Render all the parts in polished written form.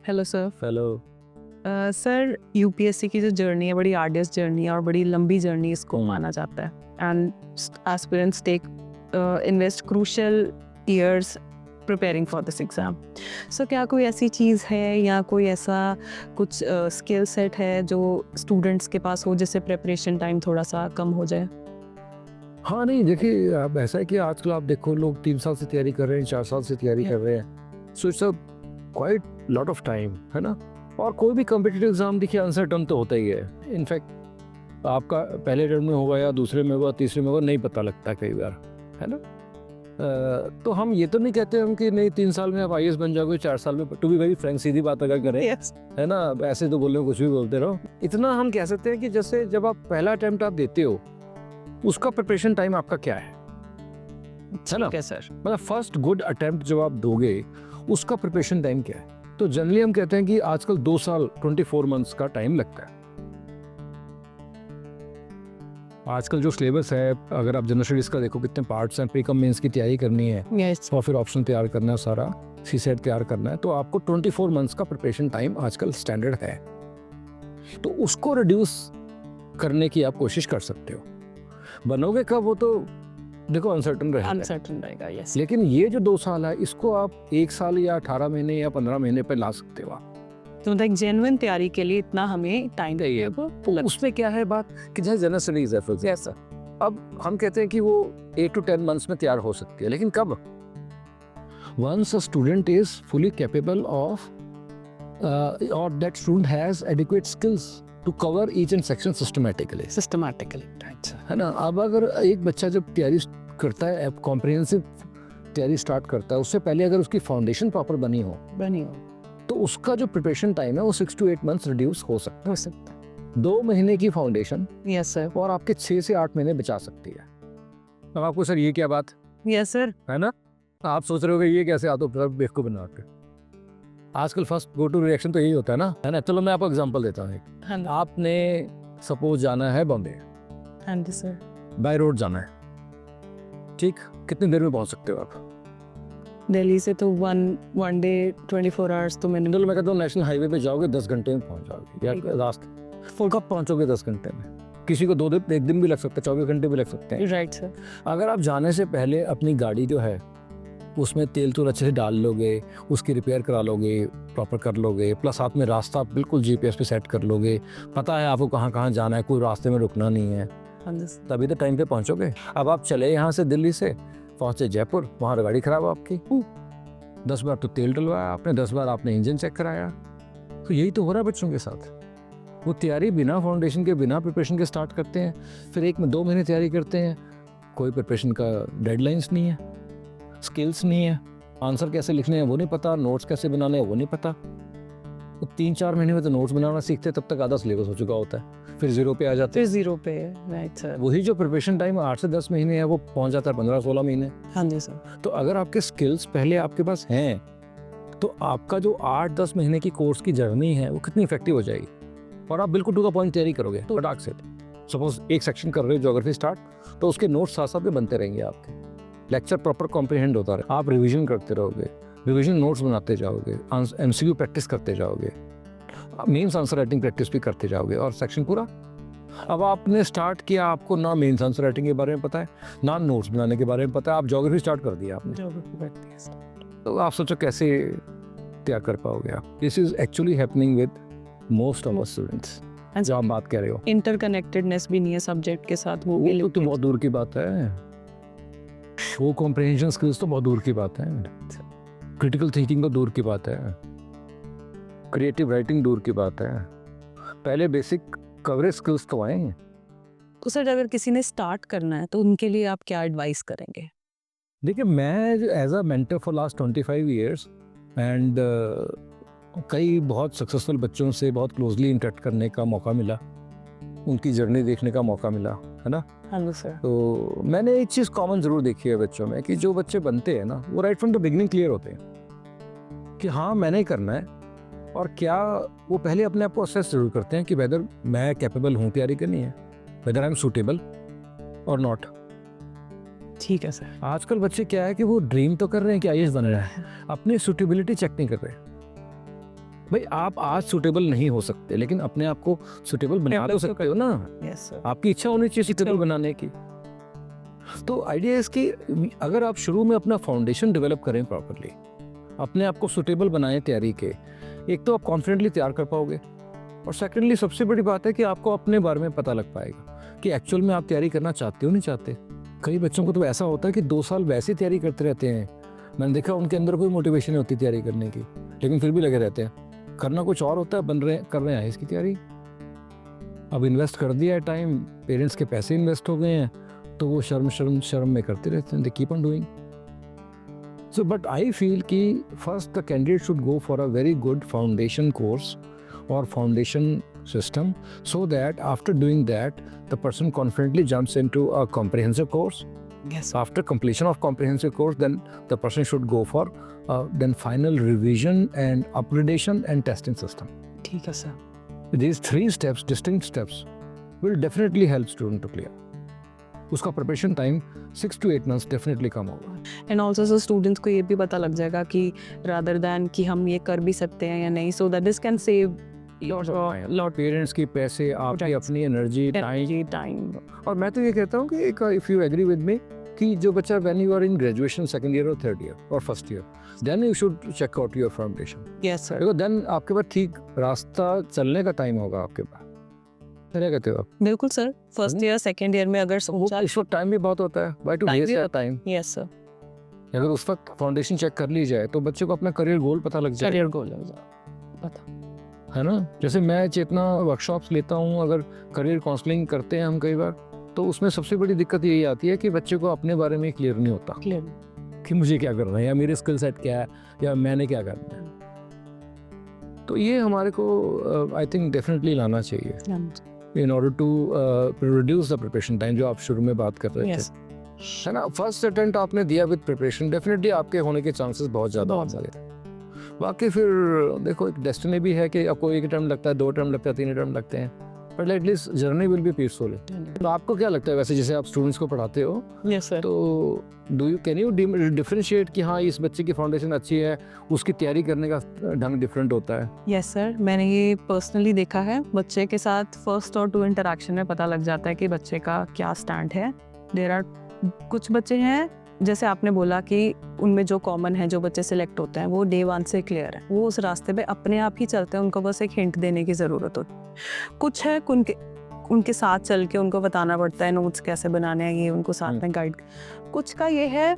Hello sir. Hello. Sir UPSC की जो journey है बड़ी आर्डियस जर्नी है और बड़ी लंबी जर्नी इसको माना जाता है and aspirants take invest crucial years preparing for this exam. So क्या कोई ऐसी चीज़ है या कोई ऐसा कुछ स्किल सेट है जो स्टूडेंट्स के पास हो जिससे प्रिपरेशन टाइम थोड़ा सा कम हो जाए? हाँ नहीं देखिए, अब ऐसा है कि आजकल आप देखो लोग 3 साल से तैयारी कर रहे हैं, 4 साल से तैयारी कर रहे हैं। So it's a quite lot of time, है ना। और कोई भी कॉम्पिटिटिव एग्जाम देखिए अनसर्टन तो होता ही है। इनफैक्ट आपका पहले टर्म में होगा या दूसरे में होगा, तीसरे में होगा, नहीं पता लगता कई बार, है ना। तो हम ये तो नहीं कहते हम कि नहीं 3 साल में आप आईएएस बन जाओगे, 4 साल में। टू बी वेरी फ्रैंक, सीधी बात अगर करें, है ना, ऐसे तो बोल रहे हो, कुछ भी बोलते रहो। इतना हम कह सकते हैं कि जैसे जब आप पहला अटेम्प्ट आप देते हो, उसका प्रिपरेशन टाइम आपका क्या है ना। ठीक है सर। मतलब फर्स्ट गुड अटेम्प्ट जब आप दोगे उसका प्रिपरेशन टाइम क्या है। तो जनरली हम कहते हैं कि आजकल 2 साल 24 मंथ्स का टाइम लगता है। आजकल जो सिलेबस है, अगर आप जनरल स्टडीज का देखो कितने पार्ट्स हैं, प्री कम मेंस की तैयारी करनी है यस। और फिर ऑप्शन तैयार करना है, सारा सीसेट तैयार करना है, तो आपको 24 मंथ्स का प्रिपरेशन टाइम आजकल स्टैंडर्ड है। तो उसको रिड्यूस करने की आप कोशिश कर सकते हो। बनोगे कब वो तो देखो अनसर्टन रहेगा। यस। लेकिन ये जो 2 साल है इसको आप 1 साल या 18 महीने या 15 महीने पे ला सकते हो आप। तो मतलब जेन्युइन तैयारी के लिए इतना हमें टाइम चाहिए। उसमें क्या है बात कि जैसे जनरल स्टडीज है फॉर एग्जांपल, यस सर। अब हम कहते हैं कि वो 8 to 10 मंथ्स में तैयार हो सकती है, लेकिन कब? Once a student is fully capable of और that student has adequate skills to cover each and section systematically, है ना। अब अगर एक बच्चा जब तैयारी करता है, कॉम्प्रिहेंसिव तैयारी स्टार्ट करता है, उससे पहले अगर उसकी फाउंडेशन प्रॉपर बनी हो तो उसका जो प्रिपरेशन टाइम है वो 6 to 8 मंथ्स रिड्यूस हो सकता है। 2 महीने की फाउंडेशन यस सर। और आपके 6 से 8 महीने बचा सकती है। अब आपको सर ये क्या बात, यस सर। है ना, आप सोच रहे हो ये कैसे आता है बेवकूफ बना के। आजकल फर्स्ट गो टू रिएक्शन तो यही होता है ना, है ना। चलो मैं आपको एग्जांपल देता हूँ एक। हाँ आपने सपोज जाना है बॉम्बे, जी सर। बाय रोड जाना है, ठीक, कितनी देर में पहुंच सकते हो आप? दिल्ली से तो वन डे 24 आवर्स तो मैंने चलो मैं कहता हूँ नेशनल हाईवे पे जाओगे 10 घंटे में पहुंच जाओगे, या रास्ते कब पहुंचोगे 10 घंटे में? किसी को 2 दिन, 1 दिन भी लग सकता है, 24 घंटे भी लग सकते हैं। Right sir. अगर आप जाने से पहले अपनी गाड़ी जो है उसमें तेल तो अच्छे से डाल लोगे, उसकी रिपेयर करा लोगे, प्रॉपर कर लोगे, प्लस साथ में रास्ता बिल्कुल जीपीएस पे सेट कर लोगे, पता है आपको कहाँ कहाँ जाना है, कोई रास्ते में रुकना नहीं है, तभी तो टाइम पे पहुंचोगे। अब आप चले यहाँ से दिल्ली से पहुंचे जयपुर, वहाँ गाड़ी खराब आपकी, 10 बार तो तेल डलवाया आपने, 10 बार आपने इंजन चेक कराया। तो यही तो हो रहा है बच्चों के साथ। वो तैयारी बिना फाउंडेशन के, बिना प्रिपरेशन के स्टार्ट करते हैं, फिर 1 में 2 महीने तैयारी करते हैं, कोई प्रिपरेशन का डेडलाइंस नहीं है, स्किल्स नहीं है, आंसर कैसे लिखने हैं वो नहीं पता, नोट्स कैसे बनाने हैं वो नहीं पता। तो 3-4 महीने में तो नोट्स बनाना सीखते हैं, तब तक आधा सिलेबस हो चुका होता है, फिर जीरो पे आ जाते हैं। फिर जीरो पे, राइट सर। वही जो प्रिपरेशन टाइम 8 से 10 महीने है वो पहुंच जाता है 15-16 महीने। हाँ जी सर। तो अगर आपके स्किल्स पहले आपके पास हैं तो आपका जो 8-10 महीने की कोर्स की जर्नी है वो कितनी इफेक्टिव हो जाएगी, और आप बिल्कुल टू द पॉइंट तैयारी करोगे। तो फटाक से सपोज एक सेक्शन कर रहे हो ज्योग्राफी स्टार्ट, तो उसके नोट्स साथ साथ में बनते रहेंगे, आपके लेक्चर प्रॉपर कॉम्प्रिहेंड होता रहे, आप रिवीजन करते रहोगे, रिवीजन नोट्स बनाते जाओगे, एमसीक्यू प्रैक्टिस करते जाओगे, मेंस आंसर राइटिंग प्रैक्टिस भी करते जाओगे, और सेक्शन पूरा। अब आपने स्टार्ट किया, आपको ना मेंस आंसर राइटिंग के बारे में पता है, ना नोट्स बनाने के बारे में पता है, आप ज्योग्राफी स्टार्ट कर दिया आपने, तो आप सोचो कैसे तैयार कर पाओगे आप। This is actually happening with most of us students, जो आप बात कह रहे हो। इंटरकनेक्टेडनेस भी नहीं है सब्जेक्ट के साथ, वो भी तो बहुत दूर की बात है, वो कॉम्प्रिहेंशन स्किल्स तो बहुत दूर की बात है, क्रिटिकल थिंकिंग तो दूर की बात है, क्रिएटिव राइटिंग दूर की बात है, पहले बेसिक कवरेज स्किल्स तो आए हैं। तो सर अगर किसी ने स्टार्ट करना है तो उनके लिए आप क्या एडवाइस करेंगे? देखिए, मैं as a mentor for last 25 years and कई बहुत सक्सेसफुल बच्चों से बहुत क्लोजली इंटरेक्ट करने का मौका मिला, उनकी जर्नी देखने का मौका मिला, है ना। हाँ सर। तो मैंने एक चीज़ कॉमन ज़रूर देखी है बच्चों में, कि जो बच्चे बनते हैं ना वो right from the beginning clear होते हैं कि हाँ मैंने ही करना है, और क्या वो पहले अपने आप को असेस जरूर करते हैं कि वेदर मैं कैपेबल हूँ तैयारी करनी है, वेदर आई एम सूटेबल और नॉट। ठीक है सर। आजकल बच्चे क्या है कि वो ड्रीम तो कर रहे हैं कि आईएएस बन रहा है, अपनी सूटेबिलिटी चेक नहीं कर रहे। भाई आप आज सुटेबल नहीं हो सकते, लेकिन अपने आप को सुटेबल बना तो सकते हो ना। Yes sir. आपकी इच्छा होनी चाहिए सुटेबल बनाने की। तो आइडिया है कि अगर आप शुरू में अपना फाउंडेशन डेवलप करें प्रॉपरली, अपने आप को सुटेबल बनाएं तैयारी के, एक तो आप कॉन्फिडेंटली तैयार कर पाओगे, और सेकेंडली सबसे बड़ी बात है कि आपको अपने बारे में पता लग पाएगा कि एक्चुअल में आप तैयारी करना चाहते हो नहीं चाहते। कई बच्चों को तो ऐसा होता है कि 2 साल वैसे तैयारी करते रहते हैं, मैंने देखा उनके अंदर कोई मोटिवेशन नहीं होती तैयारी करने की, लेकिन फिर भी लगे रहते हैं। करना कुछ और होता है, कर रहे हैं इसकी तैयारी। अब इन्वेस्ट कर दिया है टाइम, पेरेंट्स के पैसे इन्वेस्ट हो गए हैं, तो वो शर्म में करते रहते हैं, they keep on doing. So but I feel कि first the candidate should go for a very good foundation course or foundation system, so that after doing that the person confidently jumps into a comprehensive course. Yes. After completion of comprehensive course, then the person should go for then final revision and upgradation and testing system. ठीक है sir. These 3 steps, distinct steps, will definitely help student to clear. उसका preparation time 6 to 8 months definitely कम होगा। And also so students को ये भी पता लग जाएगा कि रादर दैन कि हम ये कर भी सकते हैं या नहीं, so that this can save lot parents की पैसे, आपकी अपनी एनर्जी, टाइम। और मैं तो ये कहता हूँ कि if you agree with me कि जो बच्चा when you are in graduation second year और थर्ड ईयर और first year, then you should check out your foundation. Yes sir. देखो देन आपके पास ठीक रास्ता चलने का टाइम होगा आपके पास। क्या कहते हो आप? बिल्कुल sir. First year second year में अगर सोचा, इस वक्त टाइम भी बहुत होता है, why to waste your time. Yes sir. अगर उस वक्त फाउंडेशन चेक कर ली जाए तो बच्चे को अपना करियर गोल पता लग जाए। करियर गोल लग जाए पता है ना। जैसे मैं चेतना वर्कशॉप्स लेता हूँ, अगर करियर काउंसलिंग करते हैं हम कई बार, तो उसमें सबसे बड़ी दिक्कत यही आती है कि बच्चे को अपने बारे में क्लियर नहीं होता कि मुझे क्या करना है, या मेरे स्किल सेट क्या है, या मैंने क्या करना है। तो ये हमारे को आई थिंक डेफिनेटली लाना चाहिए in order to reduce the preparation time, जो आप शुरू में बात कर रहे थे, है ना। फर्स्ट अटेम्प्ट आपने दिया विद प्रिपरेशन, डेफिनेटली आपके होने के चांसेस बहुत ज़्यादा होंगे। बाकी फिर देखो एक डेस्टिनी भी है कि आपको 1 अटेम्प्ट लगता है, 2 अटेम्प्ट लगता है, 3 अटेम्प्ट लगते हैं, but at least journey will be peaceful. तो आपको क्या लगता है वैसे, जैसे आप स्टूडेंट्स को पढ़ाते हो, यस सर, तो कैन यू डिफरेंशिएट कि हाँ इस बच्चे की फाउंडेशन अच्छी है, उसकी तैयारी करने का ढंग डिफरेंट होता है? यस सर, मैंने ये पर्सनली देखा है। बच्चे के साथ फर्स्ट और 2 इंटरेक्शन में पता लग जाता है कि बच्चे का क्या स्टैंड है। देयर आर कुछ बच्चे हैं, जैसे आपने बोला कि उनमें जो कॉमन है, जो बच्चे सिलेक्ट होते हैं वो डे 1 से क्लियर है, वो उस रास्ते पे अपने आप ही चलते हैं, उनको बस एक हिंट देने की ज़रूरत होती है। कुछ है उनके साथ चल के उनको बताना पड़ता है नोट्स कैसे बनाने हैं, ये उनको साथ में गाइड। कुछ का ये है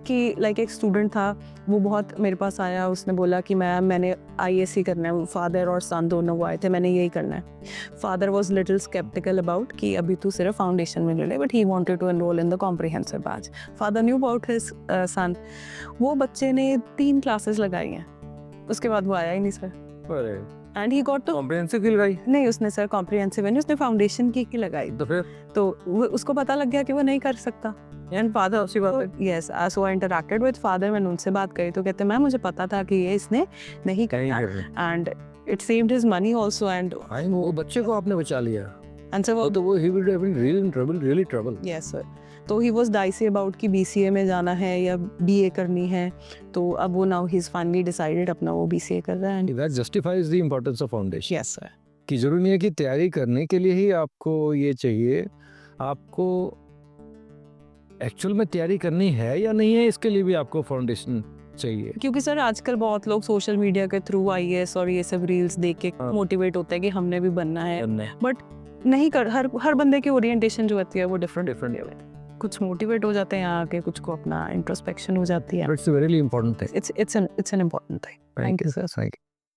कि लाइक एक स्टूडेंट था, वो बहुत मेरे पास आया, उसने बोला कि मैंने IAC करना है, फादर और सन दोनों वो आए थे, मैंने यही करना है। Father was little sceptical about कि अभी तू सिर्फ फाउंडेशन में ले ले, but he wanted to enrol in the comprehensive batch. Father knew about his son. वो बच्चे ने 3 क्लासेस लगाई हैं, उसके बाद वो आया ही नहीं sir. And he got to comprehensive की लगाई? नहीं, उसने सर कॉम्प्रिहेंसिव नहीं, उसने फाउंडेशन की लगाई। तो फिर तो उसको पता लग गया कि वो नहीं कर सकता। एंड फादर उसी बात, yes, so I interacted with father. मैंने उनसे बात करी तो कहते मैम मुझे पता था कि ये इसने नहीं करना, and it saved his money also. And वो बच्चे को आपने बचा लिया, एंड सर तो वो he will have been really trouble. Yes sir. तो ही वाज डाइसी अबाउट कि BCA में जाना है या BA करनी है, तो अब वो now he is finally decided अपना वो BCA कर रहा है। And that justifies the importance of foundation. Yes sir, कि जरूरी नहीं है कि तैयारी करने के लिए ही आपको ये चाहिए, आपको एक्चुअल में तैयारी करनी है या नहीं है, इसके लिए भी आपको फाउंडेशन चाहिए। क्योंकि सर आजकल बहुत लोग सोशल मीडिया के थ्रू IAS और ये सब रील्स देख के मोटिवेट होते हैं कि हमने भी बनना है, बट नहीं कर, हर बंदे की ओरिएंटेशन जो होती है वो डिफरेंट है। कुछ मोटिवेट हो जाते हैं यहाँ के, कुछ को अपना इंट्रोस्पेक्शन हो जाती है। It's a very important thing. It's an important thing. Thank you sir.